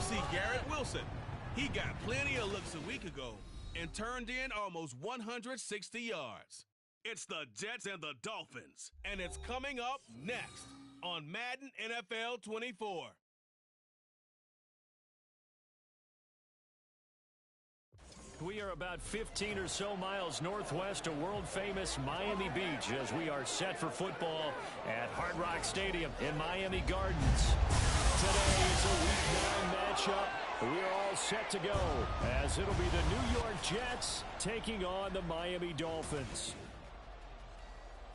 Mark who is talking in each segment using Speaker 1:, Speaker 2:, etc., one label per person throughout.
Speaker 1: see Garrett Wilson. He got plenty of looks a week ago and turned in almost 160 yards. It's the Jets and the Dolphins, and it's coming up next on Madden NFL 24.
Speaker 2: We are about 15 or so miles northwest of world-famous Miami Beach as we are set for football at Hard Rock Stadium in Miami Gardens. Today is a Week 9 matchup. We are all set to go as it'll be the New York Jets taking on the Miami Dolphins.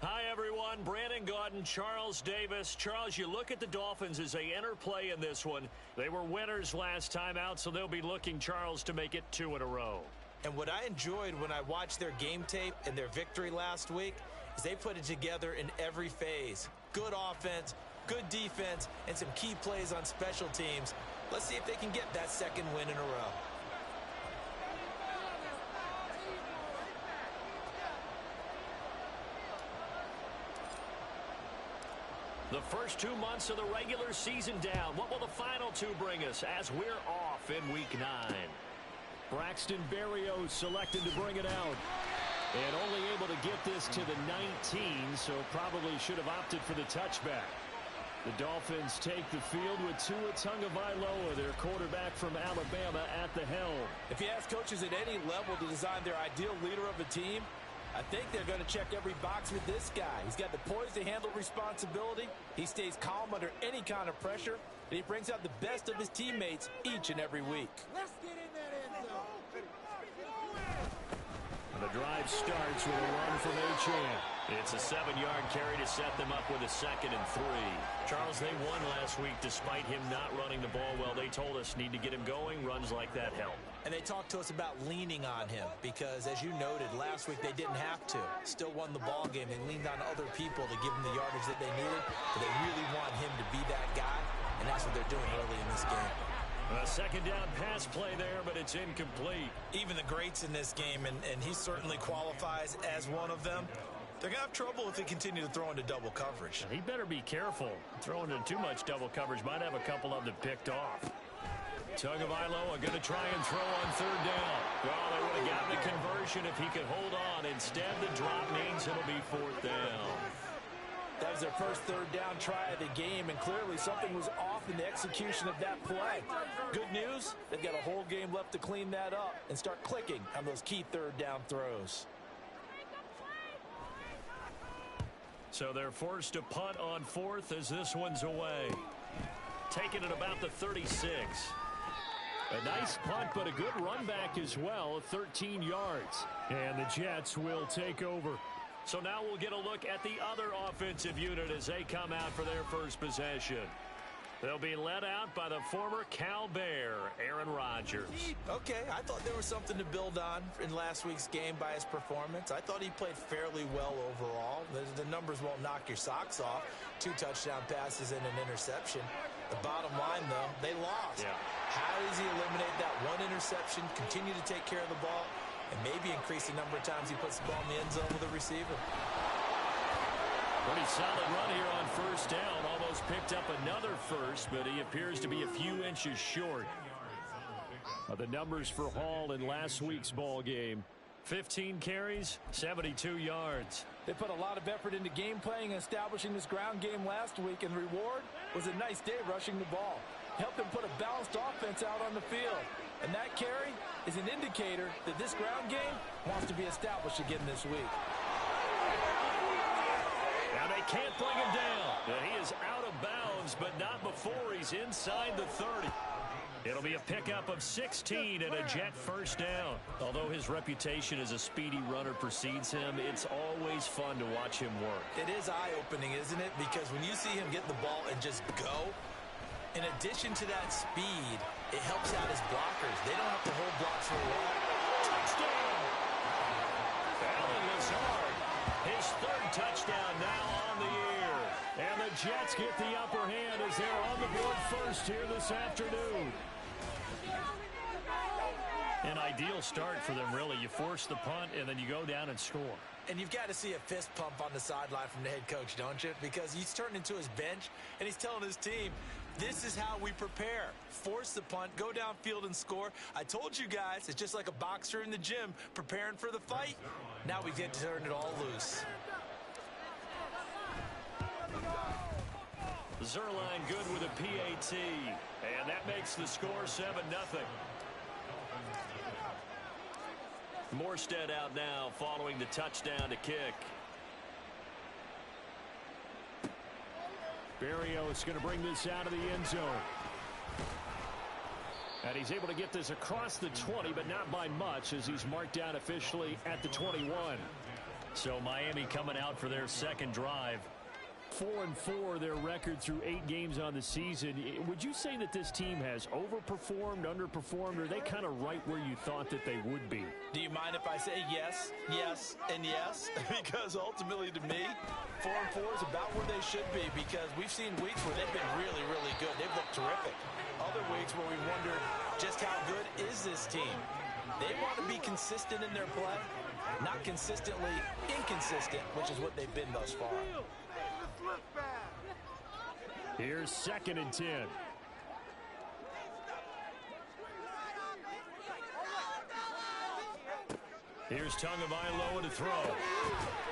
Speaker 2: Hi, everyone. Brandon Gaudin, Charles Davis. Charles, you look at the Dolphins as they enter play in this one. They were winners last time out, so they'll be looking, Charles, to make it 2 in a row.
Speaker 3: And what I enjoyed when I watched their game tape and their victory last week is they put it together in every phase. Good offense, good defense, and some key plays on special teams. Let's see if they can get that second win in a row.
Speaker 2: The first 2 months of the regular season down. What will the final 2 bring us as we're off in Week 9? Braxton Berrios selected to bring it out. And only able to get this to the 19, so probably should have opted for the touchback. The Dolphins take the field with Tua Tagovailoa, their quarterback from Alabama, at the helm.
Speaker 3: If you ask coaches at any level to design their ideal leader of a team, I think they're going to check every box with this guy. He's got the poise to handle responsibility. He stays calm under any kind of pressure, and he brings out the best of his teammates each and every week.
Speaker 4: Let's get in that end zone.
Speaker 2: The drive starts with a run from Achane. It's a 7-yard carry to set them up with a 2nd and 3. Charles, they won last week despite him not running the ball well. They told us need to get him going. Runs like that help.
Speaker 3: And they talked to us about leaning on him because, as you noted, last week they didn't have to. Still won the ball game. They leaned on other people to give them the yardage that they needed, but they really want him to be that guy, and that's what they're doing early in this game.
Speaker 2: A 2nd down pass play there, but it's incomplete.
Speaker 3: Even the greats in this game, and he certainly qualifies as one of them, they're going to have trouble if they continue to throw into double coverage.
Speaker 2: He better be careful. Throwing into too much double coverage might have a couple of them picked off. Tagovailoa going to try and throw on 3rd down. Well, they would have gotten the conversion if he could hold on. Instead, the drop means it'll be 4th down.
Speaker 3: That was their first 3rd down try of the game, and clearly something was off in the execution of that play. Good news, they've got a whole game left to clean that up and start clicking on those key 3rd down throws.
Speaker 2: So they're forced to punt on 4th as this one's away. Taking it about the 36. A nice punt, but a good run back as well, 13 yards. And the Jets will take over. So now we'll get a look at the other offensive unit as they come out for their first possession. They'll be led out by the former Cal Bear, Aaron Rodgers.
Speaker 3: Okay, I thought there was something to build on in last week's game by his performance. I thought he played fairly well overall. The numbers won't knock your socks off. 2 touchdown passes and an interception. The bottom line, though, they lost.
Speaker 2: Yeah. How
Speaker 3: does he eliminate that one interception, continue to take care of the ball, and maybe increase the number of times he puts the ball in the end zone with a receiver?
Speaker 2: Pretty solid run here on 1st down. Almost picked up another first, but he appears to be a few inches short of the numbers for Hall in last week's ball game. 15 carries, 72 yards.
Speaker 3: They put a lot of effort into game playing and establishing this ground game last week, and the reward was a nice day rushing the ball. Helped them put a balanced offense out on the field. And that carry is an indicator that this ground game wants to be established again this week.
Speaker 2: Now they can't bring him down. He is out of bounds, but not before he's inside the 30. It'll be a pickup of 16 and a Jet 1st down. Although his reputation as a speedy runner precedes him, it's always fun to watch him work.
Speaker 3: It is eye-opening, isn't it? Because when you see him get the ball and just go, in addition to that speed, it helps out his blockers. They don't have to hold blocks for a while.
Speaker 2: Touchdown! Allen Lazard, his 3rd touchdown now on the year. And the Jets get the upper hand as they're on the board first here this afternoon. An ideal start for them, really. You force the punt, and then you go down and score.
Speaker 3: And you've got to see a fist pump on the sideline from the head coach, don't you? Because he's turned into his bench, and he's telling his team, this is how we prepare. Force the punt, go downfield and score. I told you guys, it's just like a boxer in the gym preparing for the fight. Now we get to turn it all loose.
Speaker 2: Zerline good with a PAT, and that makes the score 7-0. Morstead out now following the touchdown to kick. Barrio is going to bring this out of the end zone. And he's able to get this across the 20, but not by much, as he's marked down officially at the 21. So Miami coming out for their second drive. 4-4 their record through 8 games on the season. Would you say that this team has overperformed, underperformed, or are they kind of right where you thought that they would be?
Speaker 3: Do you mind if I say yes, yes, and yes? Because ultimately to me, 4-4 is about where they should be, because we've seen weeks where they've been really, really good. They've looked terrific. Other weeks where we wondered just how good is this team. They want to be consistent in their play, not consistently inconsistent, which is what they've been thus far.
Speaker 2: Here's 2nd and 10. Here's Tagovailoa to throw.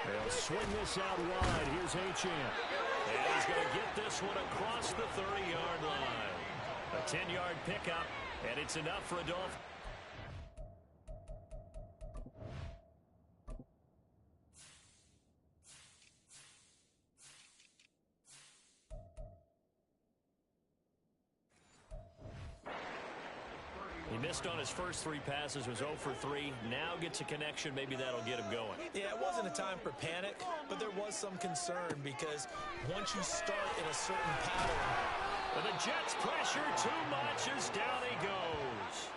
Speaker 2: They'll swing this out wide. Here's Achane. And he's going to get this one across the 30-yard line. A 10-yard pickup, and it's enough for a Dolphin. He missed on his first 3 passes, was 0 for 3. Now gets a connection. Maybe that'll get him going.
Speaker 3: Yeah, it wasn't a time for panic, but there was some concern because once you start in a certain pattern.
Speaker 2: And the Jets pressure too much as down he goes.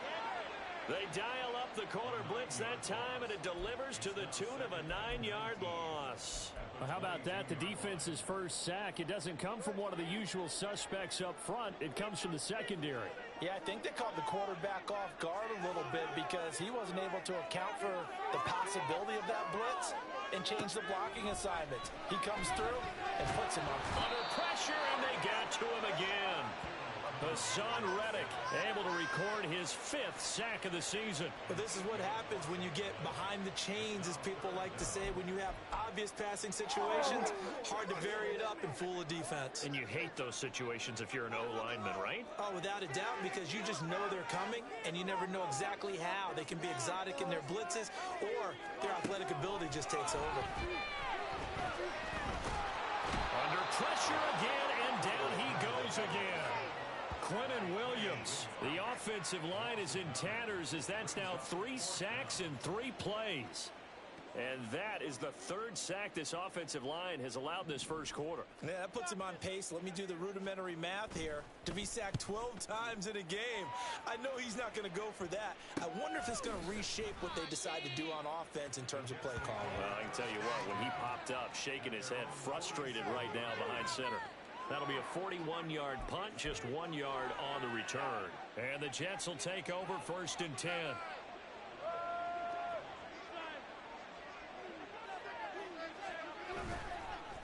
Speaker 2: They dial up the corner blitz that time, and it delivers to the tune of a 9-yard loss. Well, how about that? The defense's first sack. It doesn't come from one of the usual suspects up front. It comes from the secondary.
Speaker 3: Yeah, I think they caught the quarterback off guard a little bit because he wasn't able to account for the possibility of that blitz and change the blocking assignments. He comes through and puts him
Speaker 2: under pressure, and they got to him again. Hassan Reddick able to record his 5th sack of the season.
Speaker 3: But this is what happens when you get behind the chains, as people like to say. When you have obvious passing situations, hard to vary it up and fool a defense.
Speaker 2: And you hate those situations if you're an O-lineman, right?
Speaker 3: Oh, without a doubt, because you just know they're coming, and you never know exactly how. They can be exotic in their blitzes, or their athletic ability just takes over.
Speaker 2: Under pressure again, and down he goes again. Quentin Williams. The offensive line is in tatters, as that's now 3 sacks in 3 plays. And that is the 3rd sack this offensive line has allowed this first quarter.
Speaker 3: Yeah, that puts him on pace. Let me do the rudimentary math here. To be sacked 12 times in a game. I know he's not going to go for that. I wonder if it's going to reshape what they decide to do on offense in terms of play calling.
Speaker 2: Well, I can tell you what, when he popped up, shaking his head, frustrated right now behind center. That'll be a 41-yard punt, just 1 yard on the return. And the Jets will take over 1st and 10.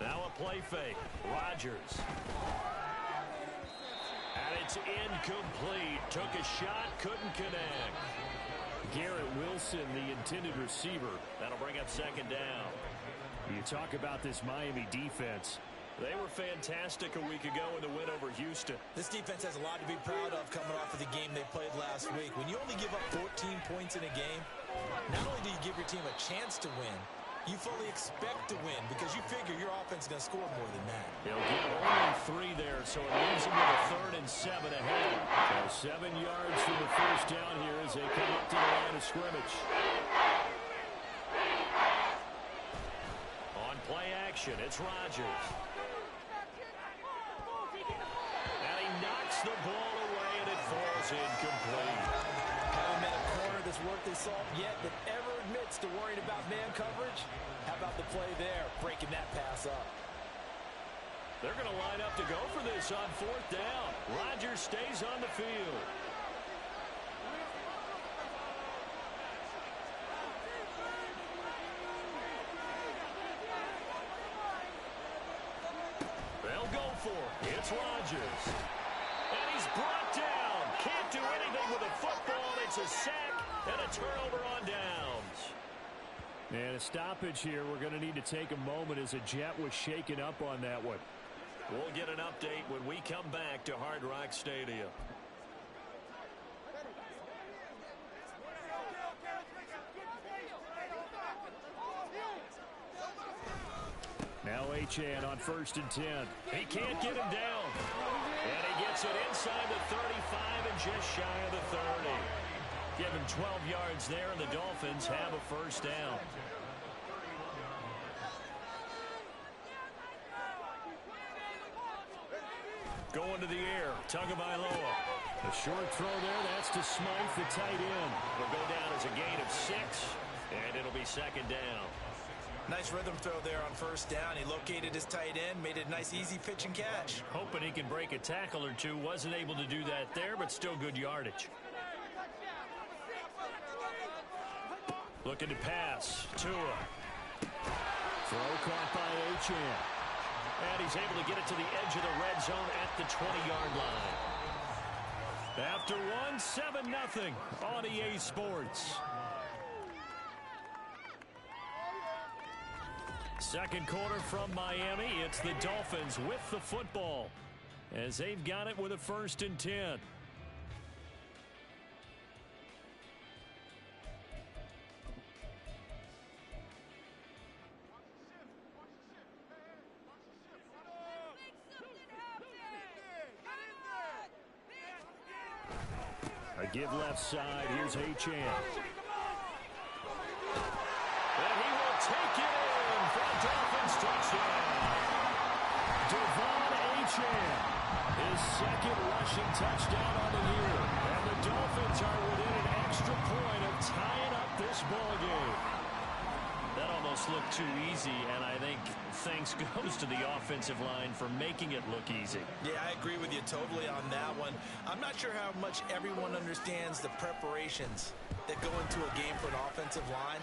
Speaker 2: Now a play fake. Rodgers. And it's incomplete. Took a shot, couldn't connect. Garrett Wilson, the intended receiver. That'll bring up 2nd down. You talk about this Miami defense. They were fantastic a week ago in the win over Houston.
Speaker 3: This defense has a lot to be proud of coming off of the game they played last week. When you only give up 14 points in a game, not only do you give your team a chance to win, you fully expect to win because you figure your offense is going to score more than that.
Speaker 2: They'll get only 3 there, so it leaves them with a 3rd and 7 ahead. So 7 yards from the first down here as they come up to the line of scrimmage. On play action, it's Rodgers. The ball away, and it falls incomplete.
Speaker 3: Haven't met a corner that's worth his salt yet that ever admits to worrying about man coverage. How about the play there, breaking that pass up?
Speaker 2: They're going to line up to go for this on 4th down. Rodgers stays on the field. go for it. It's Rodgers. And he's brought down. Can't do anything with a football. It's a sack and a turnover on downs.
Speaker 5: And a stoppage here. We're going to need to take a moment as a Jet was shaken up on that one.
Speaker 2: We'll get an update when we come back to Hard Rock Stadium.
Speaker 5: Now Achane on 1st and 10.
Speaker 2: He can't get him down. And he gets it inside the 35 and just shy of the 30. Give him 12 yards there, and the Dolphins have a first down. Going to the air, Tagovailoa.
Speaker 5: A short throw there, that's to Smythe, the tight end.
Speaker 2: It'll go down as a gain of 6, and it'll be second down.
Speaker 3: Nice rhythm throw there on first down. He located his tight end, made it a nice, easy pitch and catch.
Speaker 2: Hoping he can break a tackle or two. Wasn't able to do that there, but still good yardage. Looking to pass. Tua.
Speaker 5: Throw caught by Achane.
Speaker 2: And he's able to get it to the edge of the red zone at the 20-yard line. After one, 7-0 on EA Sports. Second quarter from Miami. It's the Dolphins with the football as they've got it with a 1st and 10.
Speaker 5: A give left side. Here's Achane.
Speaker 2: And he will take it in for a Dolphins touchdown.
Speaker 5: Devon Achane. His second rushing touchdown on the year. And the Dolphins are within an extra point of tying up this ball game.
Speaker 2: That almost looked too easy, and I think thanks goes to the offensive line for making it look easy.
Speaker 3: Yeah, I agree with you totally on that one. I'm not sure how much everyone understands the preparations that go into a game for an offensive line,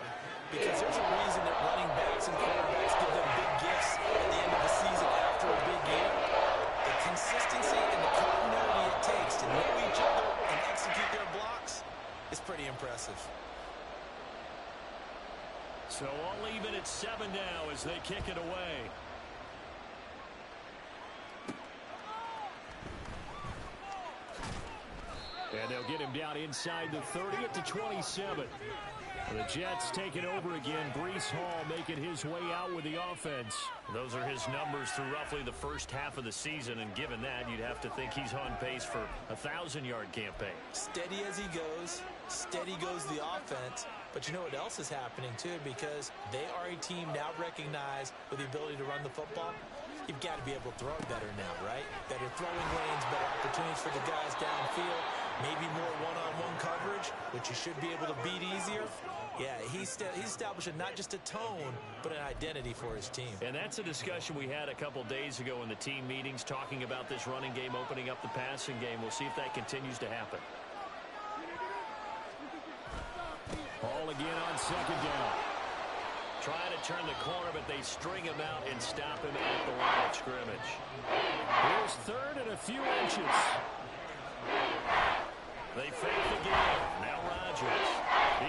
Speaker 3: because there's a reason that running backs and quarterbacks give them big gifts at the end of the season after a big game. The consistency and the continuity it takes to know each other and execute their blocks is pretty impressive.
Speaker 2: So all even at 7 now as they kick it away.
Speaker 5: And they'll get him down inside the 30 at the 27. The Jets taking over again. Breece Hall making his way out with the offense.
Speaker 2: Those are his numbers through roughly the first half of the season, and given that, you'd have to think he's on pace for a 1,000-yard campaign.
Speaker 3: Steady as he goes, steady goes the offense. But you know what else is happening, too, because they are a team now recognized with the ability to run the football. You've got to be able to throw better now, right? Better throwing lanes, better opportunities for the guys downfield, maybe more one-on-one coverage, which you should be able to beat easier. Yeah, he's establishing not just a tone, but an identity for his team.
Speaker 2: And that's a discussion we had a couple days ago in the team meetings, talking about this running game, opening up the passing game. We'll see if that continues to happen.
Speaker 5: Hall again on second down.
Speaker 2: Trying to turn the corner, but they string him out and stop him at the line of scrimmage.
Speaker 5: Here's third and a few inches.
Speaker 2: They fake the game. Now Rodgers.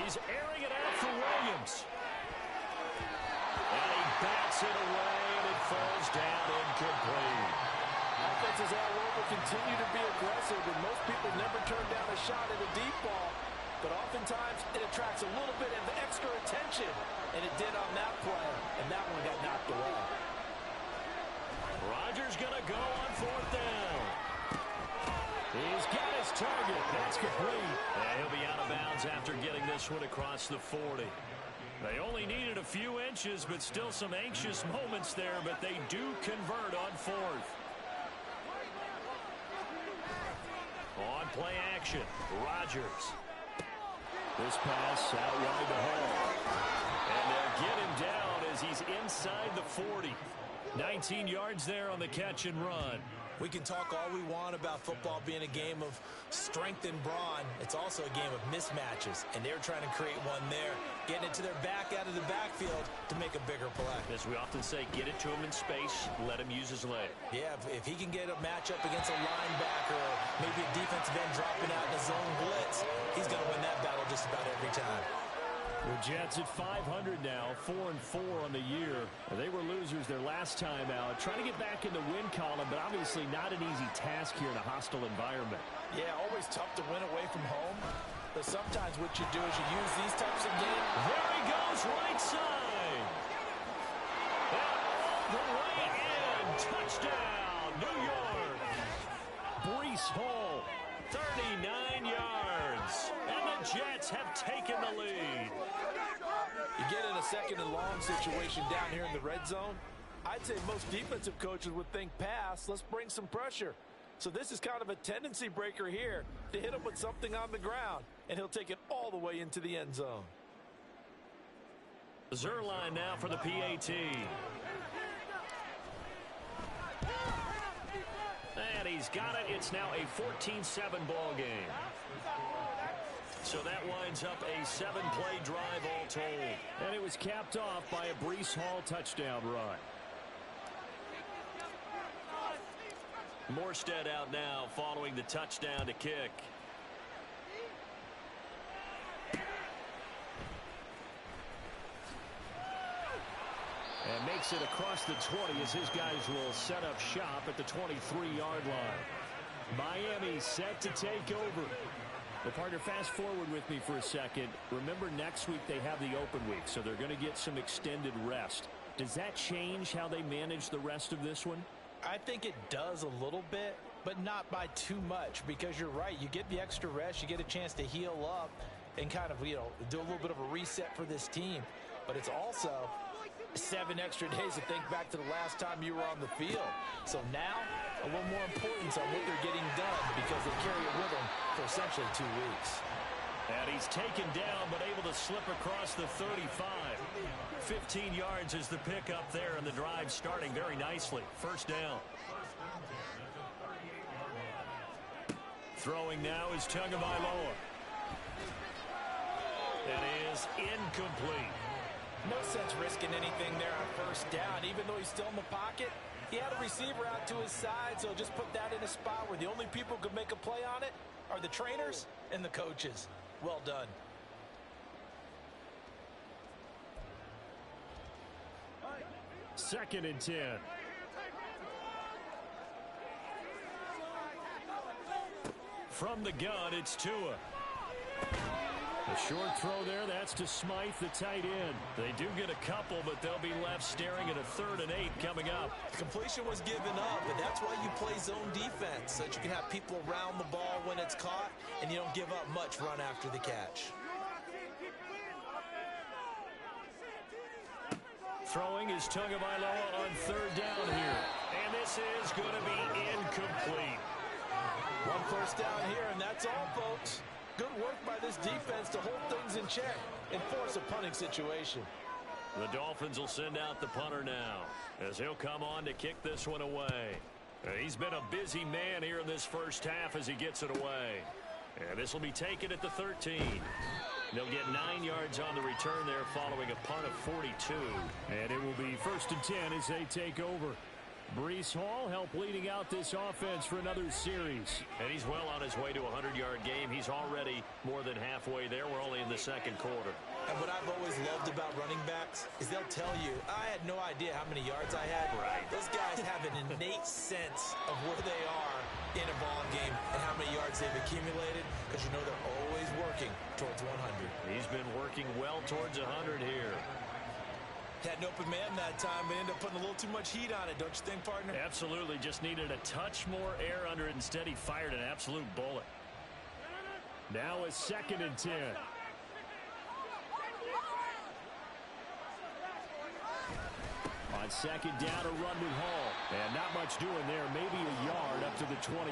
Speaker 2: He's airing it out for Williams. And he bats it away, and it falls down incomplete.
Speaker 3: Offenses all over continue to be aggressive, and most people never turn down a shot at a deep ball. But oftentimes, it attracts a little bit of extra attention. And it did on that play. And that one got knocked away.
Speaker 2: Rodgers going to go on 4th down.
Speaker 5: He's got his target. That's complete.
Speaker 2: And he'll be out of bounds after getting this one across the 40. They only needed a few inches, but still some anxious moments there. But they do convert on 4th. On play action, Rodgers.
Speaker 5: This pass out wide to Hall.
Speaker 2: And they'll get him down as he's inside the 40. 19 yards there on the catch and run.
Speaker 3: We can talk all we want about football being a game of strength and brawn. It's also a game of mismatches, and they're trying to create one there, getting it to their back out of the backfield to make a bigger play.
Speaker 2: As we often say, get it to him in space, let him use his leg.
Speaker 3: Yeah, if he can get a matchup against a linebacker or maybe a defensive end dropping out in a zone blitz, he's going to win that battle just about every time.
Speaker 2: The Jets at 500 now, 4-4 on the year. They were losers their last time out. Trying to get back in the win column, but obviously not an easy task here in a hostile environment.
Speaker 3: Yeah, always tough to win away from home. But sometimes what you do is you use these types of games.
Speaker 2: There he goes, right side. And all the way in. Touchdown, New York. Breece Hall, 39 yards. And the Jets have taken the lead.
Speaker 3: You get in a second and long situation down here in the red zone. I'd say most defensive coaches would think pass. Let's bring some pressure. So this is kind of a tendency breaker here to hit him with something on the ground, and he'll take it all the way into the end zone.
Speaker 2: Zerline now for the PAT. And he's got it. It's now a 14-7 ball game. So that winds up a 7-play drive all told. And it was capped off by a Breece Hall touchdown run. Morstead out now following the touchdown to kick. And makes it across the 20 as his guys will set up shop at the 23-yard line. Miami set to take over. Well, partner, fast forward with me for a second. Remember, next week they have the open week, so they're going to get some extended rest. Does that change how they manage the rest of this one?
Speaker 3: I think it does a little bit, but not by too much, because you're right. You get the extra rest, you get a chance to heal up and kind of, do a little bit of a reset for this team. But it's also 7 extra days to think back to the last time you were on the field. So now, a little more importance on what they're getting done because they carry it with them for essentially 2 weeks.
Speaker 2: And he's taken down, but able to slip across the 35. 15 yards is the pickup there, and the drive starting very nicely. First down. Throwing now is Tagovailoa. That is incomplete.
Speaker 3: No sense risking anything there on first down. Even though he's still in the pocket, he had a receiver out to his side, so just put that in a spot where the only people who could make a play on it are the trainers and the coaches. Well done.
Speaker 2: Second and 10. From the gun, it's Tua. A short throw there, that's to Smythe, the tight end. They do get a couple, but they'll be left staring at a 3rd and 8 coming up.
Speaker 3: Completion was given up, but that's why you play zone defense, so that you can have people around the ball when it's caught, and you don't give up much run after the catch.
Speaker 2: Throwing is Tagovailoa on 3rd down here. And this is going to be incomplete.
Speaker 3: 1 first down here, and that's all, folks. Good work by this defense to hold things in check and force a punting situation.
Speaker 2: The Dolphins will send out the punter now as he'll come on to kick this one away. He's been a busy man here in this first half as he gets it away. And this will be taken at the 13. They'll get 9 yards on the return there following a punt of 42. And it will be 1st and 10 as they take over. Breece Hall helped leading out this offense for another series. And he's well on his way to a 100-yard game. He's already more than halfway there. We're only in the second quarter.
Speaker 3: And what I've always loved about running backs is they'll tell you, I had no idea how many yards I had.
Speaker 2: Right.
Speaker 3: Those guys have an innate sense of where they are in a ball game and how many yards they've accumulated, because you know they're always working towards 100.
Speaker 2: He's been working well towards 100 here.
Speaker 3: Had an open man that time, but ended up putting a little too much heat on it, don't you think, partner?
Speaker 2: Absolutely. Just needed a touch more air under it. Instead, he fired an absolute bullet. Now a 2nd and 10. On 2nd down, a run with Hall. And not much doing there. Maybe a yard up to the 23.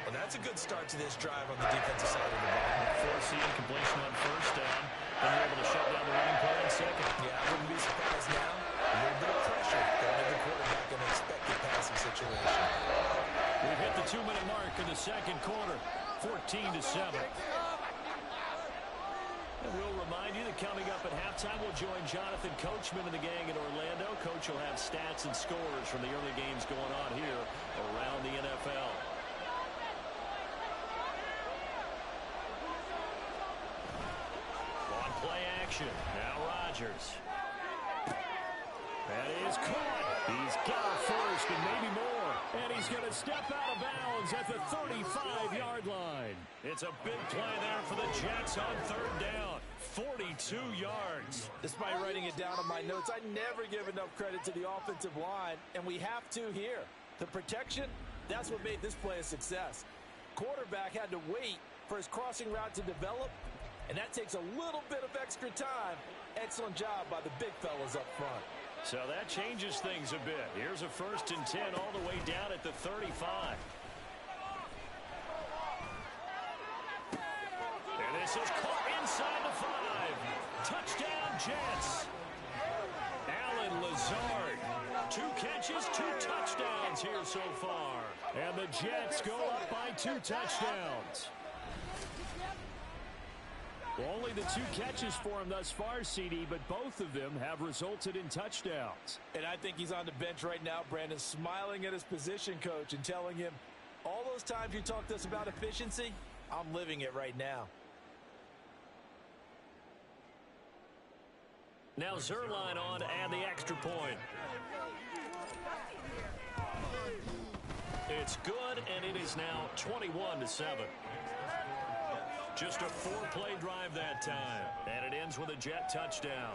Speaker 3: Well, that's a good start to this drive on the defensive side of the ball.
Speaker 2: Forcing completion on 1st down. Then they're able to shut down the running play in 2nd.
Speaker 3: Yeah, I wouldn't be surprised now. A little bit of pressure going to the quarterback in an expected passing situation.
Speaker 2: 2-minute mark in the second quarter. 14-7. And we'll remind you that coming up at halftime, we'll join Jonathan Coachman and the gang in Orlando. Coach will have stats and scores from the early games going on here around the NFL. On play action, now Rodgers. That is caught. He's got it first and maybe more. And he's going to step out of bounds at the 35-yard line. It's a big play there for the Jets on third down. 42 yards.
Speaker 3: Despite writing it down in my notes, I never give enough credit to the offensive line, and we have to here. The protection, that's what made this play a success. Quarterback had to wait for his crossing route to develop, and that takes a little bit of extra time. Excellent job by the big fellas up front.
Speaker 2: So that changes things a bit. Here's a 1st and 10 all the way down at the 35. And this is caught inside the 5. Touchdown, Jets. Allen Lazard. 2 catches, 2 touchdowns here so far. And the Jets go up by 2 touchdowns. Well, only the 2 catches for him thus far, CD, but both of them have resulted in touchdowns.
Speaker 3: And I think he's on the bench right now, Brandon, smiling at his position coach and telling him, all those times you talked to us about efficiency, I'm living it right now.
Speaker 2: Now Zerline on to add the extra point. It's good, and it is now 21-7. Just a 4-play drive that time. And it ends with a Jet touchdown.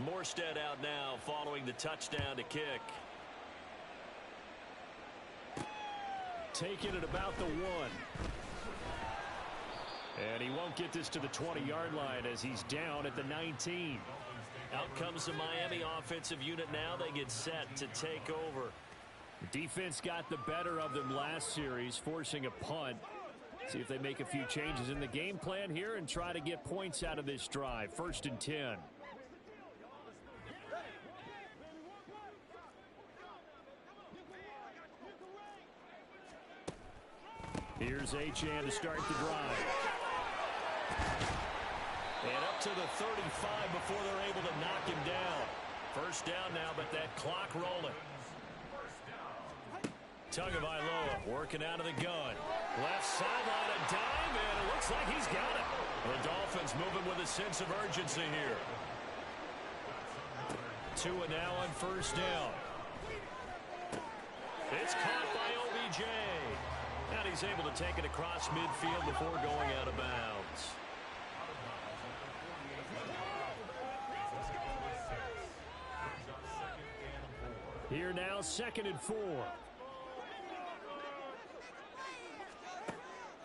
Speaker 2: Morstead out now following the touchdown to kick. Taking it about the 1. And he won't get this to the 20-yard line as he's down at the 19. Out comes the Miami offensive unit now. They get set to take over.
Speaker 5: The defense got the better of them last series, forcing a punt. See if they make a few changes in the game plan here and try to get points out of this drive. 1st and 10. Here's Achane to start the drive.
Speaker 2: And up to the 35 before they're able to knock him down. 1st down now, but that clock rolling. Tagovailoa working out of the gun. Left sideline, a dime, and it looks like he's got it. The Dolphins moving with a sense of urgency here. Tua now on 1st down. It's caught by OBJ. And he's able to take it across midfield before going out of bounds.
Speaker 5: Here now, 2nd and 4.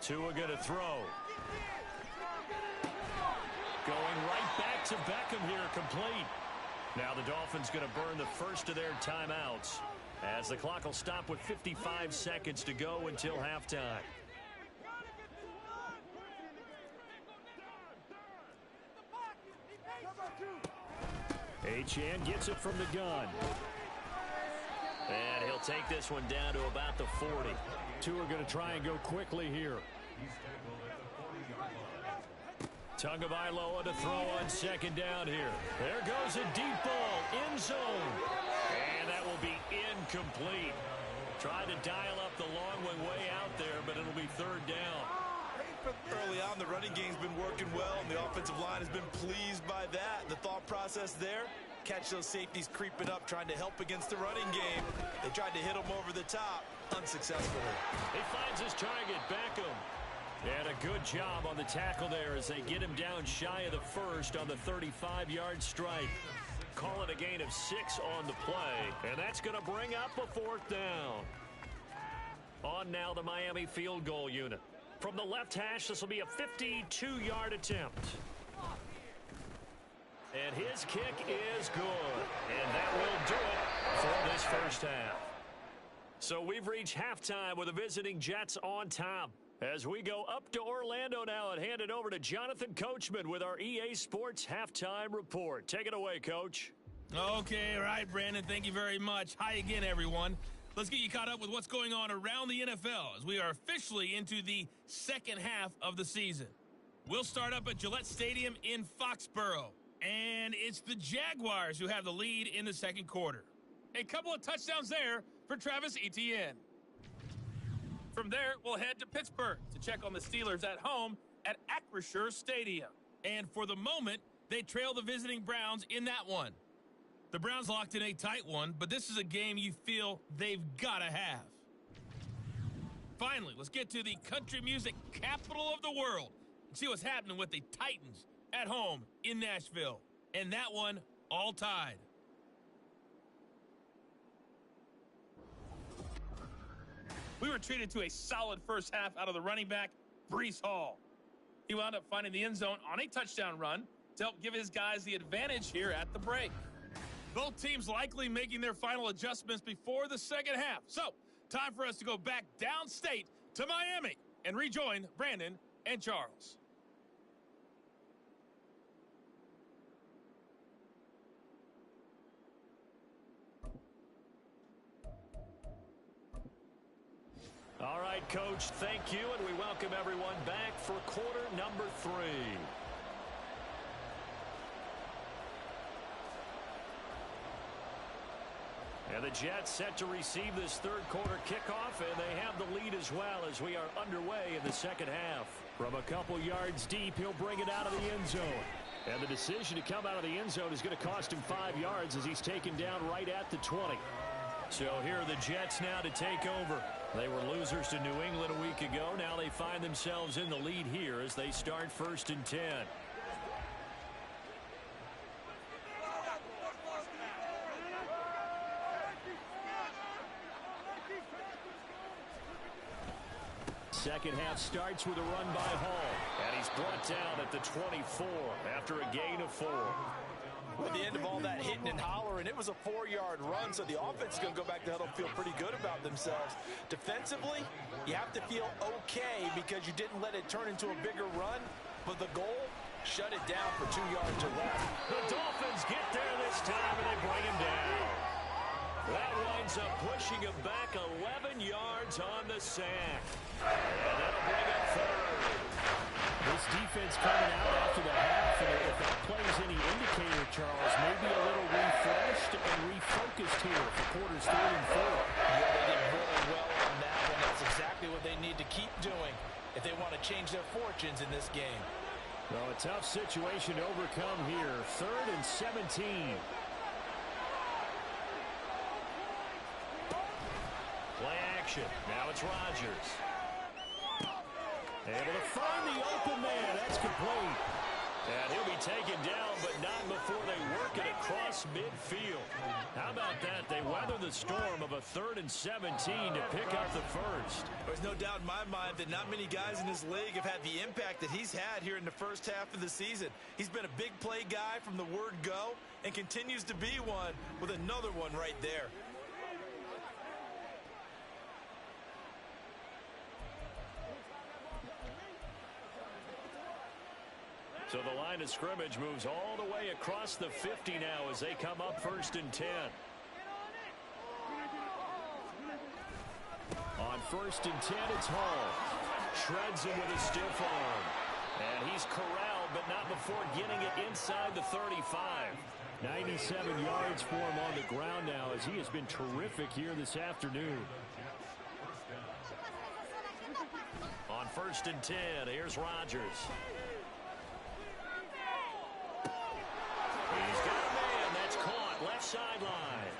Speaker 2: Tua going to throw. Going right back to Beckham here, complete. Now the Dolphins going to burn the first of their timeouts, as the clock will stop with 55 seconds to go until halftime.
Speaker 5: Achane gets it from the gun.
Speaker 2: And he'll take this one down to about the 40.
Speaker 5: Tua going to try and go quickly here.
Speaker 2: Tagovailoa to throw on 2nd down here. There goes a deep ball, end zone. And that will be incomplete. Tried to dial up the long way out there, but it'll be 3rd down.
Speaker 3: Early on, the running game's been working well, and the offensive line has been pleased by that. The thought process there, catch those safeties creeping up, trying to help against the running game. They tried to hit him over the top, unsuccessfully.
Speaker 2: He finds his target, Beckham. And a good job on the tackle there as they get him down shy of the 1st on the 35-yard strike. Call it a gain of 6 on the play, and that's going to bring up a 4th down. On now the Miami field goal unit. From the left hash, this will be a 52-yard attempt. And his kick is good. And that will do it for this 1st half. So we've reached halftime with the visiting Jets on top. As we go up to Orlando now and hand it over to Jonathan Coachman with our EA Sports Halftime Report. Take it away, Coach.
Speaker 6: Okay, all right, Brandon. Thank you very much. Hi again, everyone. Let's get you caught up with what's going on around the NFL as we are officially into the second half of the season. We'll start up at Gillette Stadium in Foxborough, and it's the Jaguars who have the lead in the second quarter. A couple of touchdowns there for Travis Etienne. From there, we'll head to Pittsburgh to check on the Steelers at home at Acrisure Stadium. And for the moment, they trail the visiting Browns in that one. The Browns locked in a tight one, but this is a game you feel they've got to have. Finally, let's get to the country music capital of the world and see what's happening with the Titans at home in Nashville. And that one all tied. We were treated to a solid first half out of the running back, Breece Hall. He wound up finding the end zone on a touchdown run to help give his guys the advantage here at the break. Both teams likely making their final adjustments before the second half. So, time for us to go back downstate to Miami and rejoin Brandon and Charles.
Speaker 2: All right, Coach, thank you, and we welcome everyone back for quarter number 3. And the Jets set to receive this third quarter kickoff, and they have the lead as well as we are underway in the second half. From a couple yards deep, he'll bring it out of the end zone. And the decision to come out of the end zone is going to cost him 5 yards as he's taken down right at the 20. So here are the Jets now to take over. They were losers to New England a week ago. Now they find themselves in the lead here as they start 1st and 10. Second half starts with a run by Hall. And he's brought down at the 24 after a gain of 4.
Speaker 3: At the end of all that hitting and hollering, it was a 4-yard run, so the offense is going to go back to huddle and feel pretty good about themselves. Defensively, you have to feel okay because you didn't let it turn into a bigger run, but the goal, shut it down for 2 yards or less.
Speaker 2: The Dolphins get there this time, and they bring him down. That winds up pushing him back 11 yards on the sack. And that'll bring up 3rd.
Speaker 5: This defense coming out after the half, and if that plays any indicator, Charles, maybe a little refreshed and refocused here for quarters 3 and 4.
Speaker 3: Yeah, they did really well on that one. That's exactly what they need to keep doing if they want to change their fortunes in this game.
Speaker 5: Well, a tough situation to overcome here. 3rd and 17.
Speaker 2: Play action. Now it's Rodgers. Able to find the open man. That's complete. And he'll be taken down, but not before they work it across midfield. How about that? They weather the storm of a 3rd and 17 to pick up the first.
Speaker 3: There's no doubt in my mind that not many guys in this league have had the impact that he's had here in the first half of the season. He's been a big play guy from the word go and continues to be one with another one right there.
Speaker 2: So the line of scrimmage moves all the way across the 50 now as they come up 1st and 10. On 1st and 10, it's Hall. Shreds him with a stiff arm. And he's corralled, but not before getting it inside the 35.
Speaker 5: 97 yards for him on the ground now as he has been terrific here this afternoon.
Speaker 2: On 1st and 10, here's Rodgers. He's got a man that's caught left sideline.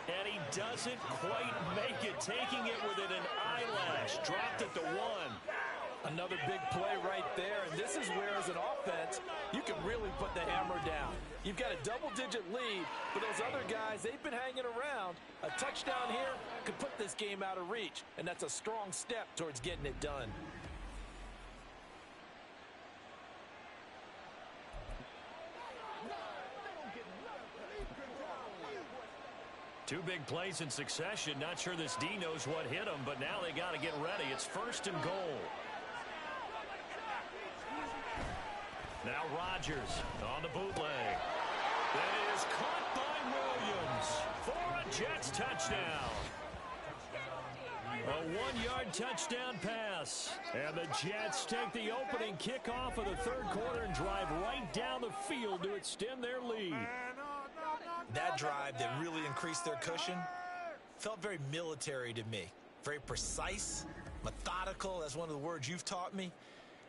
Speaker 2: And he doesn't quite make it, taking it within an eyelash. Dropped at the 1.
Speaker 3: Another big play right there, and this is where, as an offense, you can really put the hammer down. You've got a double-digit lead, but those other guys, they've been hanging around. A touchdown here could put this game out of reach, and that's a strong step towards getting it done.
Speaker 2: Two big plays in succession. Not sure this D knows what hit him, but now they got to get ready. It's 1st and goal. Now Rodgers on the bootleg. That is caught by Williams for a Jets touchdown. A 1-yard touchdown pass. And the Jets take the opening kickoff of the third quarter and drive right down the field to extend their lead.
Speaker 3: That drive that really increased their cushion felt very military to me. Very precise, methodical, that's one of the words you've taught me.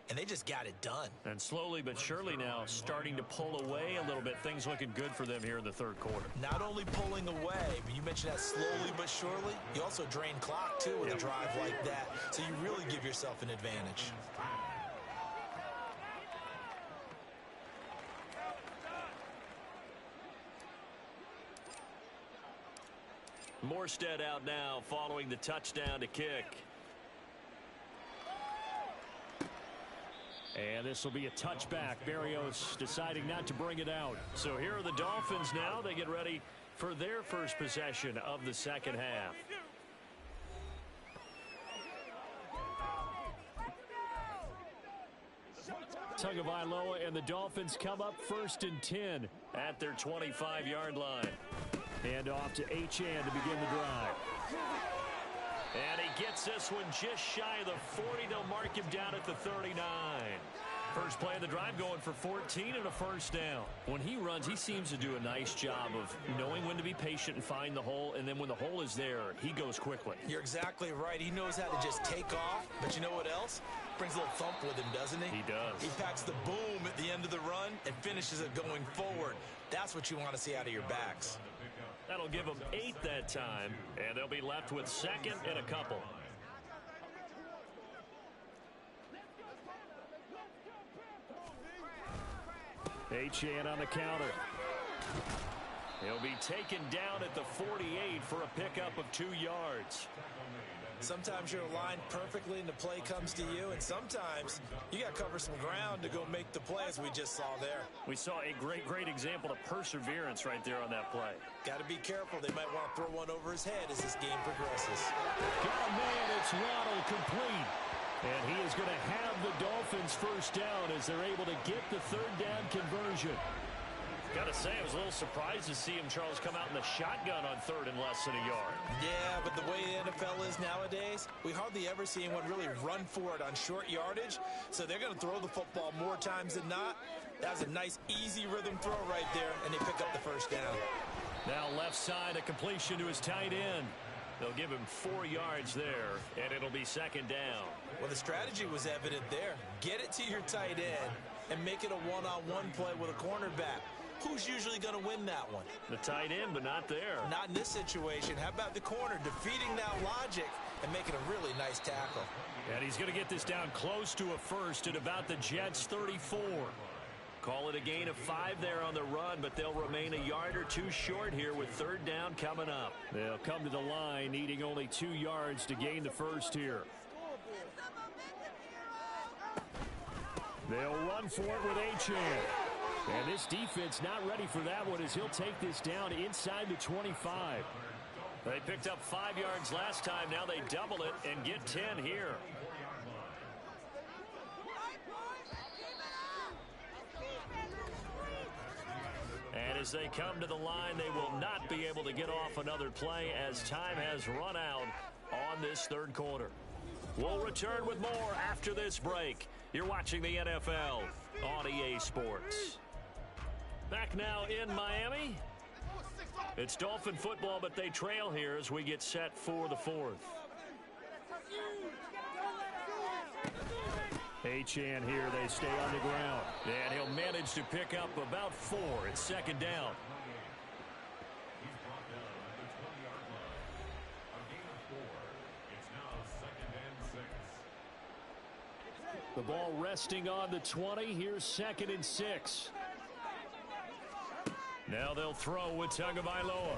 Speaker 3: And they just got it done.
Speaker 2: And slowly but surely now starting to pull away a little bit. Things looking good for them here in the third quarter.
Speaker 3: Not only pulling away, but you mentioned that slowly but surely. You also drain clock, too, with a drive like that. So you really give yourself an advantage.
Speaker 2: Morstead out now following the touchdown to kick. And this will be a touchback. Berrios deciding not to bring it out. So here are the Dolphins now. They get ready for their first possession of the second half. Tagovailoa and the Dolphins come up 1st and 10 at their 25-yard line. And off to Achane to begin the drive. And he gets this one just shy of the 40. They'll mark him down at the 39. First play of the drive going for 14 and a first down. When he runs, he seems to do a nice job of knowing when to be patient and find the hole. And then when the hole is there, he goes quickly.
Speaker 3: You're exactly right. He knows how to just take off. But you know what else? Brings a little thump with him, doesn't he?
Speaker 2: He does.
Speaker 3: He packs the boom at the end of the run and finishes it going forward. That's what you want to see out of your backs.
Speaker 2: That'll give them 8 that time, and they'll be left with 2nd and a couple. Achane on the counter. He'll be taken down at the 48 for a pickup of 2 yards.
Speaker 3: Sometimes you're aligned perfectly and the play comes to you, and sometimes you got to cover some ground to go make the play, as we just saw there.
Speaker 2: We saw a great example of perseverance right there on that play.
Speaker 3: Got to be careful. They might want to throw one over his head as this game progresses.
Speaker 2: Got a man. It's Waddle complete. And he is going to have the Dolphins first down as they're able to get the third down conversion. Got to say, I was a little surprised to see him, Charles, come out in the shotgun on 3rd and less than a yard.
Speaker 3: Yeah, but the way the NFL is nowadays, we hardly ever see anyone really run for it on short yardage. So they're going to throw the football more times than not. That was a nice, easy rhythm throw right there, and they pick up the first down.
Speaker 2: Now left side, a completion to his tight end. They'll give him 4 yards there, and it'll be 2nd down.
Speaker 3: Well, the strategy was evident there. Get it to your tight end and make it a one-on-one play with a cornerback. Who's usually going to win that one?
Speaker 2: The tight end, but not there.
Speaker 3: Not in this situation. How about the corner defeating that logic and making a really nice tackle?
Speaker 2: And he's going to get this down close to a first at about the Jets' 34. Call it a gain of 5 there on the run, but they'll remain a yard or 2 short here with 3rd down coming up. They'll come to the line needing only 2 yards to gain the first here. They'll run for it with Achane. And this defense not ready for that one as he'll take this down inside the 25. They picked up 5 yards last time. Now they double it and get 10 here. And as they come to the line, they will not be able to get off another play as time has run out on this third quarter. We'll return with more after this break. You're watching the NFL on EA Sports. Back now in Miami. It's Dolphin football, but they trail here as we get set for the 4th. Achane here, they stay on the ground. And he'll manage to pick up about 4. It's 2nd down. The ball resting on the 20. Here's 2nd and 6. Now they'll throw with Tagovailoa.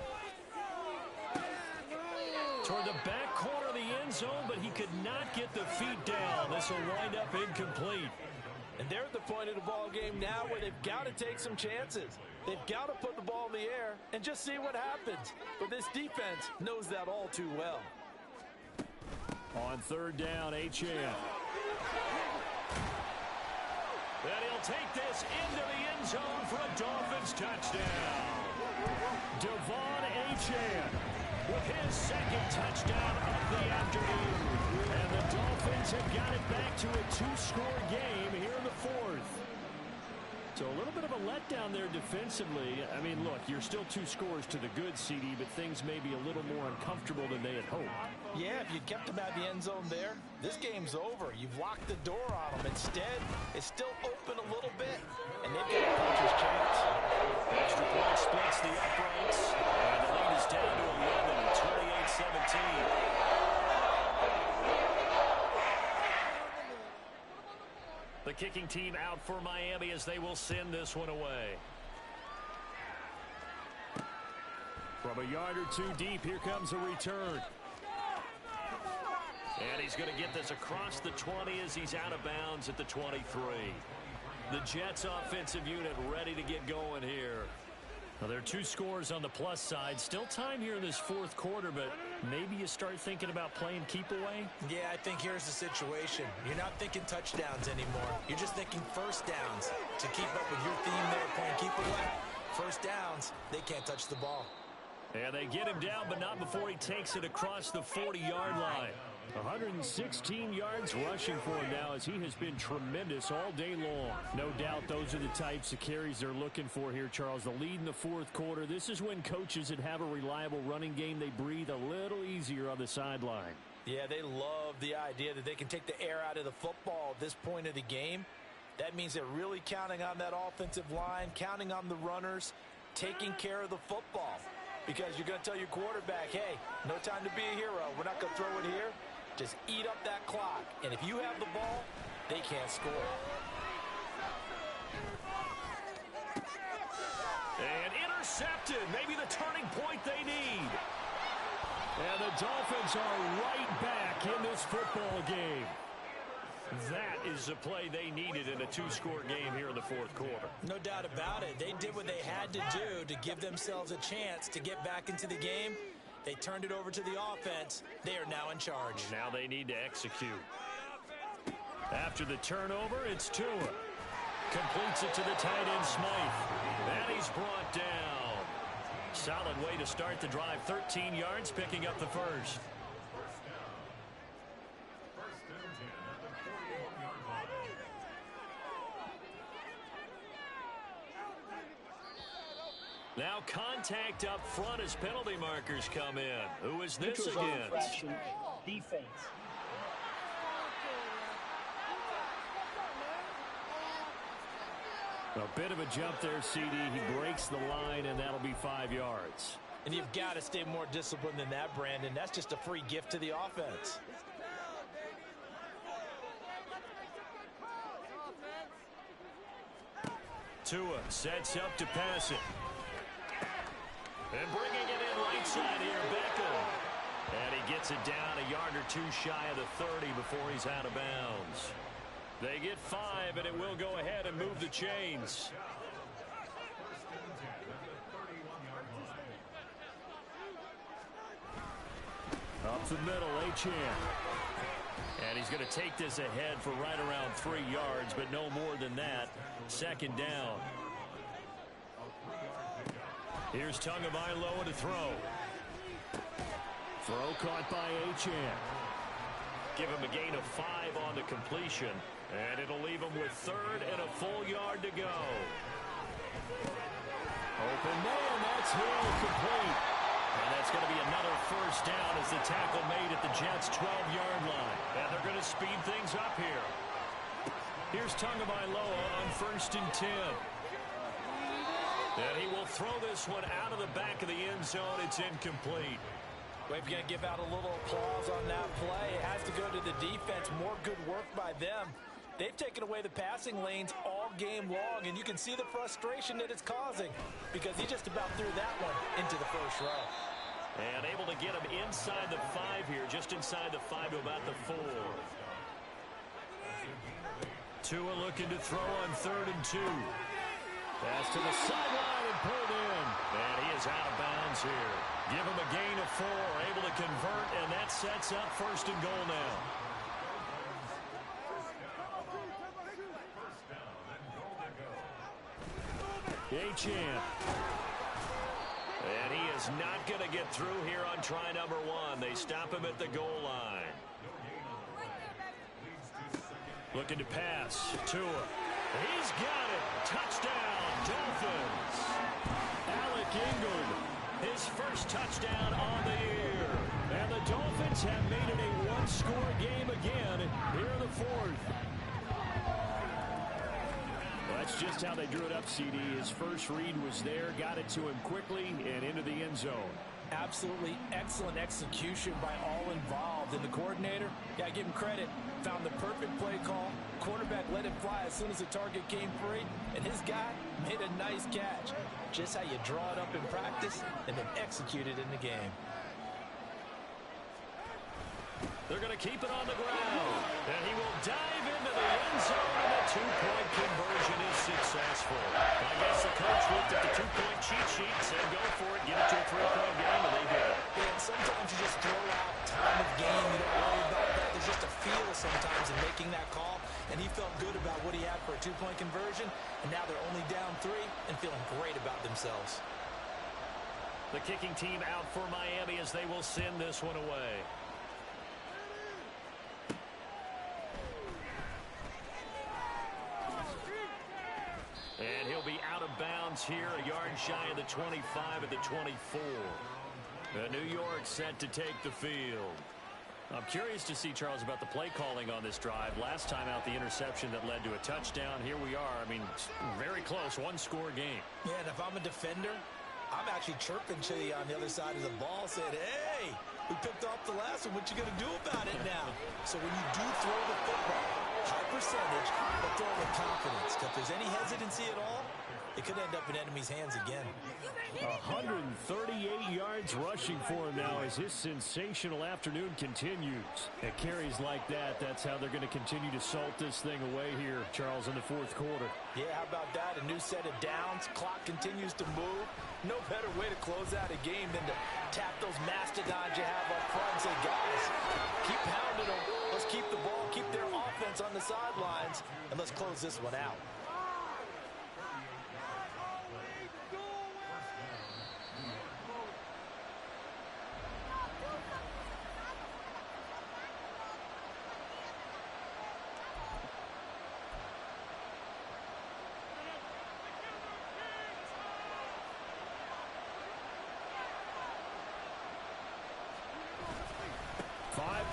Speaker 2: Toward the back corner of the end zone, but he could not get the feet down. This will wind up incomplete.
Speaker 3: And they're at the point of the ball game now where they've got to take some chances. They've got to put the ball in the air and just see what happens. But this defense knows that all too well.
Speaker 2: On 3rd down, Achane. And he'll take this into the end zone for a Dolphins touchdown. Devon Achane with his second touchdown of the afternoon. And the Dolphins have got it back to a 2-score game here in the fourth. So a little bit of a letdown there defensively. I mean, look, you're still 2 scores to the good, CD, but things may be a little more uncomfortable than they had hoped.
Speaker 3: Yeah, if you'd kept them at the end zone there, this game's over. You've locked the door on them. Instead, it's still open a little bit, and they've got a puncher's chance.
Speaker 2: Extra point splits the uprights, and the lead is down to 11, 28-17. The kicking team out for Miami as they will send this one away. From a yard or 2 deep, here comes a return. And he's going to get this across the 20 as he's out of bounds at the 23. The Jets offensive unit ready to get going here. Well, there are 2 scores on the plus side. Still time here in this fourth quarter, but maybe you start thinking about playing keep away?
Speaker 3: Yeah, I think here's the situation. You're not thinking touchdowns anymore. You're just thinking first downs. To keep up with your theme there, playing keep away, first downs, they can't touch the ball.
Speaker 2: And they get him down, but not before he takes it across the 40-yard line. 116 yards rushing for him now as he has been tremendous all day long. No doubt those are the types of carries they're looking for here, Charles. The lead in the fourth quarter. This is when coaches that have a reliable running game, they breathe a little easier on the sideline.
Speaker 3: Yeah, they love the idea that they can take the air out of the football at this point of the game. That means they're really counting on that offensive line, counting on the runners, taking care of the football. Because you're going to tell your quarterback, hey, no time to be a hero. We're not going to throw it here. Just eat up that clock. And if you have the ball, they can't score.
Speaker 2: And intercepted. Maybe the turning point they need. And the Dolphins are right back in this football game. That is the play they needed in a 2-score game here in the fourth quarter.
Speaker 3: No doubt about it. They did what they had to do to give themselves a chance to get back into the game. They turned it over to the offense. They are now in charge.
Speaker 2: Now they need to execute. After the turnover, it's Tua. Completes it to the tight end, Smythe. And he's brought down. Solid way to start the drive. 13 yards, picking up the first. Now contact up front as penalty markers come in. Who is this against?
Speaker 7: Defense.
Speaker 2: A bit of a jump there, CD. He breaks the line, and that'll be 5 yards.
Speaker 3: And you've got to stay more disciplined than that, Brandon. That's just a free gift to the offense.
Speaker 2: Tua sets up to pass it. And bringing it in right side here, Beckham. And he gets it down a yard or 2 shy of the 30 before he's out of bounds. They get 5, and it will go ahead and move the chains. Up the middle, Achane. And he's going to take this ahead for right around 3 yards, but no more than that. Second down. Here's Tagovailoa to throw. Throw caught by Achane. Give him a gain of 5 on the completion. And it'll leave him with 3rd and a full yard to go. Open man, that's Hill complete. And that's going to be another first down as the tackle made at the Jets' 12-yard line. And they're going to speed things up here. Here's Tagovailoa on 1st and 10. And he will throw this one out of the back of the end zone. It's incomplete.
Speaker 3: Well, if you're going to give out a little applause on that play, it has to go to the defense. More good work by them. They've taken away the passing lanes all game long, and you can see the frustration that it's causing because he just about threw that one into the first row.
Speaker 2: And able to get him inside the 5 here, just inside the 5 to about the 4. Tua looking to throw on 3rd and 2. Pass to the sideline and pulled in. And he is out of bounds here. Give him a gain of 4, able to convert, and that sets up 1st and goal now.
Speaker 5: Achane. And he is not going to get through here on try number 1. They stop him at the goal line. Looking to pass. Tua. He's got it. Touchdown, Dolphins. Alec Ingold, his first touchdown on the year. And the Dolphins have made it a one-score game again here in the 4th. Well, that's just how they drew it up, CD. His first read was there, got it to him quickly, and into the end zone.
Speaker 3: Absolutely excellent execution by all involved. And the coordinator, got to give him credit, found the perfect play call. Quarterback let it fly as soon as the target came free, and his guy made a nice catch. Just how you draw it up in practice and then execute it in the game.
Speaker 5: They're going to keep it on the ground. And he will dive into the end zone, and the two-point conversion is successful. I guess the coach looked at the two-point cheat sheet and said, go for it, get it to a three-point game, and they did.
Speaker 3: And sometimes you just throw out time of game. You don't worry about that. There's just a feel sometimes in making that call, and he felt good about what he had for a two-point conversion, and now they're only down 3 and feeling great about themselves.
Speaker 5: The kicking team out for Miami as they will send this one away. And he'll be out of bounds here, a yard shy of the 25 at the 24. New York set to take the field. I'm curious to see, Charles, about the play calling on this drive. Last time out, the interception that led to a touchdown. Here we are. I mean, very close, one-score game.
Speaker 3: Yeah, and if I'm a defender, I'm actually chirping to you on the other side of the ball, saying, hey, we picked off the last one. What you going to do about it now? So when you do throw the football, high percentage, but throw it with confidence. If there's any hesitancy at all, it could end up in enemy's hands again.
Speaker 5: 138 yards rushing for him now as his sensational afternoon continues. At carries like that, that's how they're going to continue to salt this thing away here, Charles, in the 4th quarter.
Speaker 3: Yeah, how about that? A new set of downs. Clock continues to move. No better way to close out a game than to tap those mastodons you have up front and say, guys, keep pounding them. Let's keep the ball, keep their offense on the sidelines, and let's close this one out.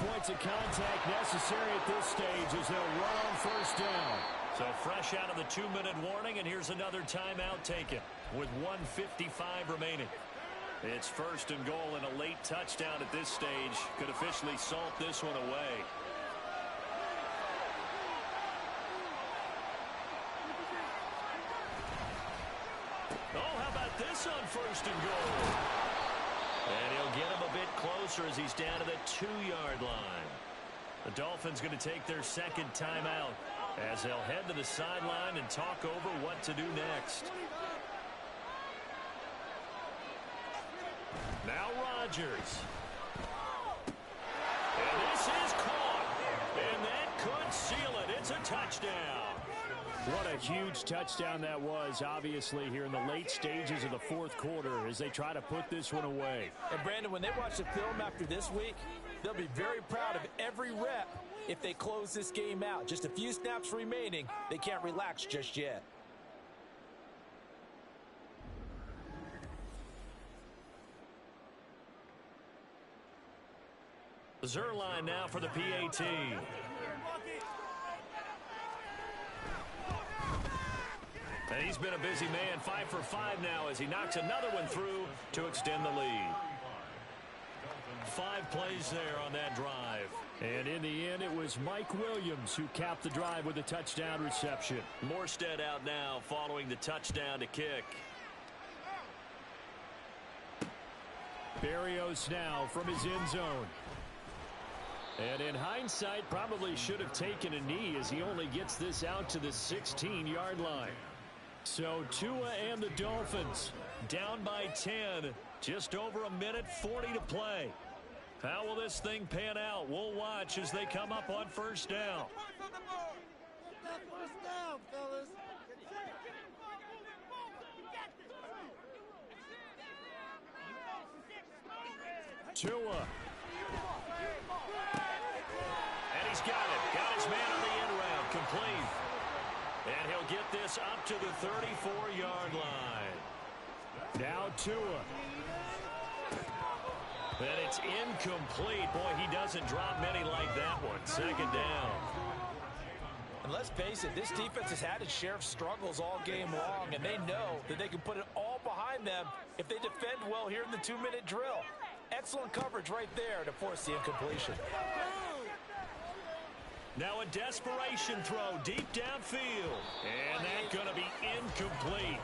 Speaker 5: Points of contact necessary at this stage as they'll run on first down. So fresh out of the 2-minute warning, and here's another timeout taken with 1:55 remaining. It's first and goal, and a late touchdown at this stage could officially salt this one away. Oh, how about this on first and goal? And he'll get him a bit closer as he's down to the 2-yard line. The Dolphins going to take their second timeout as they'll head to the sideline and talk over what to do next. Now Rodgers. And this is caught. And that could seal it. It's a touchdown. What a huge touchdown that was, obviously, here in the late stages of the 4th quarter as they try to put this one away.
Speaker 3: And, Brandon, when they watch the film after this week, they'll be very proud of every rep if they close this game out. Just a few snaps remaining. They can't relax just yet.
Speaker 5: Zerline now for the PAT. And he's been a busy man, 5 for 5 now as he knocks another one through to extend the lead. 5 plays there on that drive. And in the end, it was Mike Williams who capped the drive with a touchdown reception. Morstead out now following the touchdown to kick. Berrios now from his end zone. And in hindsight, probably should have taken a knee as he only gets this out to the 16-yard line. So Tua and the Dolphins down by 10. Just over a minute 40 to play. How will this thing pan out? We'll watch as they come up on first down. Tua. And he's got it. Got his man on the end round. Complete. And he'll get this up to the 34-yard line. Now Tua. And it's incomplete. Boy, he doesn't drop many like that one. Second down.
Speaker 3: And let's face it, this defense has had its share of struggles all game long, and they know that they can put it all behind them if they defend well here in the 2-minute drill. Excellent coverage right there to force the incompletion.
Speaker 5: Now a desperation throw deep downfield. And that's going to be incomplete.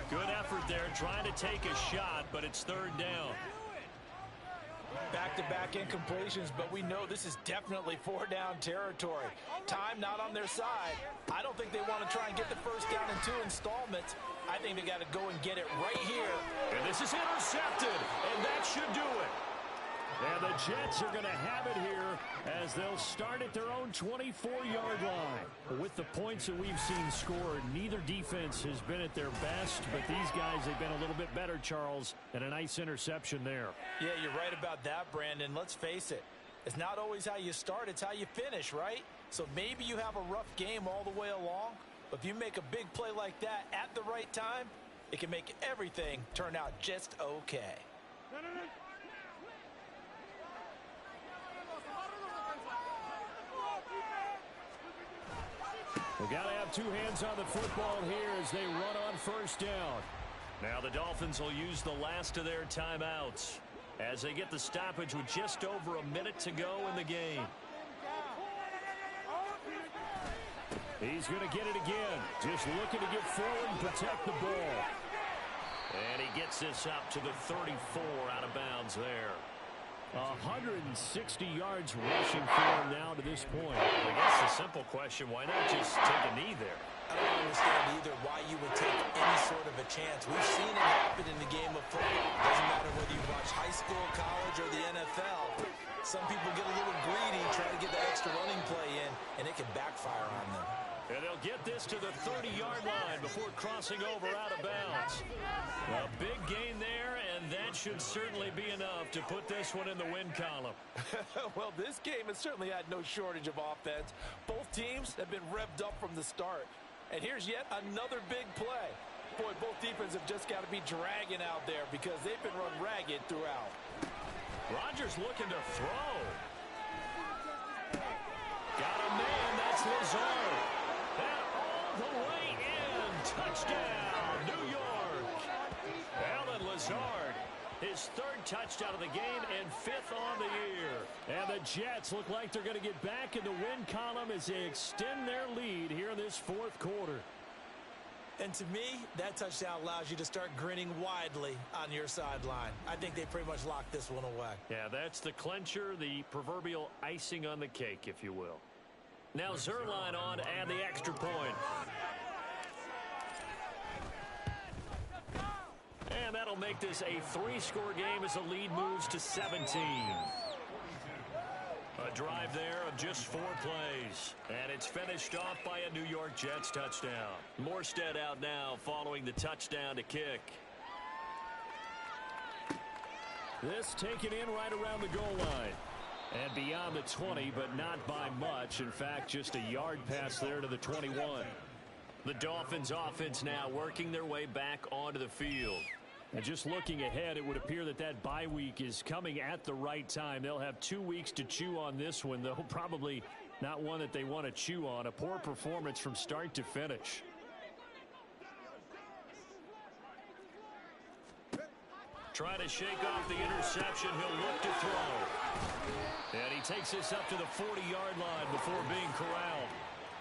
Speaker 5: Good effort there trying to take a shot, but it's third down.
Speaker 3: Back-to-back incompletions, but we know this is definitely four-down territory. Time not on their side. I don't think they want to try and get the first down in 2 installments. I think they got to go and get it right here.
Speaker 5: And this is intercepted, and that should do it. And the Jets are going to have it here as they'll start at their own 24-yard line. With the points that we've seen scored, neither defense has been at their best, but these guys have been a little bit better, Charles, and a nice interception there.
Speaker 3: Yeah, you're right about that, Brandon. Let's face it. It's not always how you start, it's how you finish, right? So maybe you have a rough game all the way along, but if you make a big play like that at the right time, it can make everything turn out just okay.
Speaker 5: We got to have 2 hands on the football here as they run on first down. Now the Dolphins will use the last of their timeouts as they get the stoppage with just over a minute to go in the game. He's going to get it again. Just looking to get forward and protect the ball. And he gets this up to the 34 out of bounds there. 160 yards rushing for him now to this point. I guess the simple question, why not just take a knee there?
Speaker 3: I don't understand either why you would take any sort of a chance. We've seen it happen in the game of football. Doesn't matter whether you watch high school, college, or the NFL. Some people get a little greedy, try to get the extra running play in, and it can backfire on them.
Speaker 5: And they'll get this to the 30-yard line before crossing over out of bounds. A big gain there, and that should certainly be enough to put this one in the win column.
Speaker 3: Well, this game has certainly had no shortage of offense. Both teams have been revved up from the start. And here's yet another big play. Boy, both defenses have just got to be dragging out there because they've been run ragged throughout.
Speaker 5: Rodgers looking to throw. Got a man, that's Lazard. And all the way in. Touchdown, New York. Alan Lazard, his 3rd touchdown of the game and 5th on the year. And the Jets look like they're going to get back in the win column as they extend their lead here in this 4th quarter.
Speaker 3: And to me, that touchdown allows you to start grinning widely on your sideline. I think they pretty much locked this one away.
Speaker 5: Yeah, that's the clincher, the proverbial icing on the cake, if you will. Now Zerline on and the extra point. And that'll make this a 3-score game as the lead moves to 17. A drive there of just 4 plays. And it's finished off by a New York Jets touchdown. Morstead out now following the touchdown to kick. This taken in right around the goal line. And beyond the 20, but not by much. In fact, just a yard pass there to the 21. The Dolphins offense now working their way back onto the field. And just looking ahead, it would appear that that bye week is coming at the right time. They'll have 2 weeks to chew on this one, though probably not one that they want to chew on. A poor performance from start to finish. Trying to shake off the interception. He'll look to throw. And he takes this up to the 40-yard line before being corralled.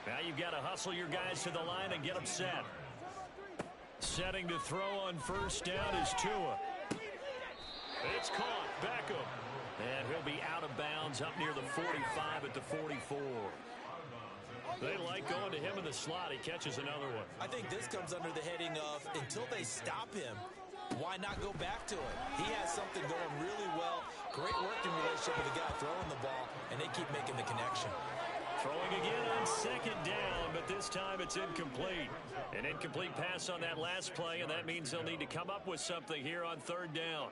Speaker 5: Now you've got to hustle your guys to the line and get them set. Setting to throw on first down is Tua. It's caught. Beckham. And he'll be out of bounds up near the 45 at the 44. They like going to him in the slot. He catches another one.
Speaker 3: I think this comes under the heading of until they stop him, why not go back to it? He has something going really well. Great working relationship with the guy throwing the ball, and they keep making the connection.
Speaker 5: Throwing again on second down, but this time it's incomplete. An incomplete pass on that last play, and that means they'll need to come up with something here on third down.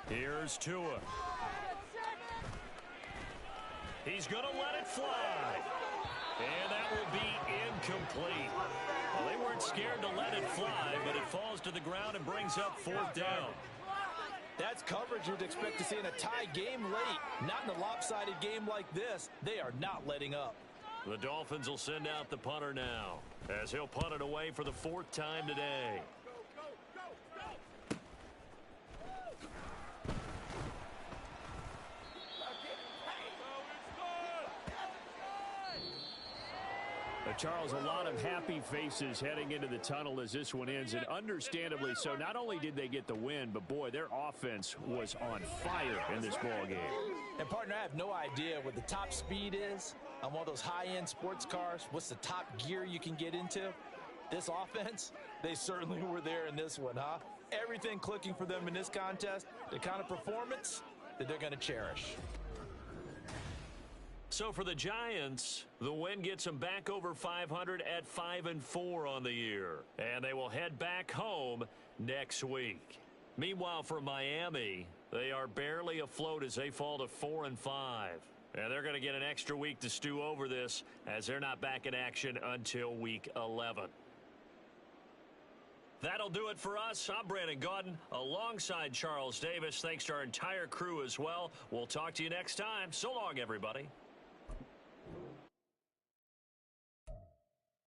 Speaker 2: Here's Tua. He's going to let it fly. And that will be incomplete. Well, they weren't scared to let it fly, but it falls to the ground and brings up 4th down.
Speaker 3: That's coverage you'd expect to see in a tie game late. Not in a lopsided game like this. They are not letting up.
Speaker 2: The Dolphins will send out the punter now, as he'll punt it away for the 4th time today. Charles, a lot of happy faces heading into the tunnel as this one ends, and understandably so. Not only did they get the win, but boy, their offense was on fire in this ball game.
Speaker 3: And partner, I have no idea what the top speed is on one of those high-end sports cars. What's the top gear you can get into? This offense, they certainly were there in this one, huh? Everything clicking for them in this contest, the kind of performance that they're going to cherish.
Speaker 2: So for the Giants, the win gets them back over 500 at 5-4 on the year. And they will head back home next week. Meanwhile, for Miami, they are barely afloat as they fall to 4-5. And they're going to get an extra week to stew over this, as they're not back in action until week 11. That'll do it for us. I'm Brandon Gaudin alongside Charles Davis. Thanks to our entire crew as well. We'll talk to you next time. So long, everybody.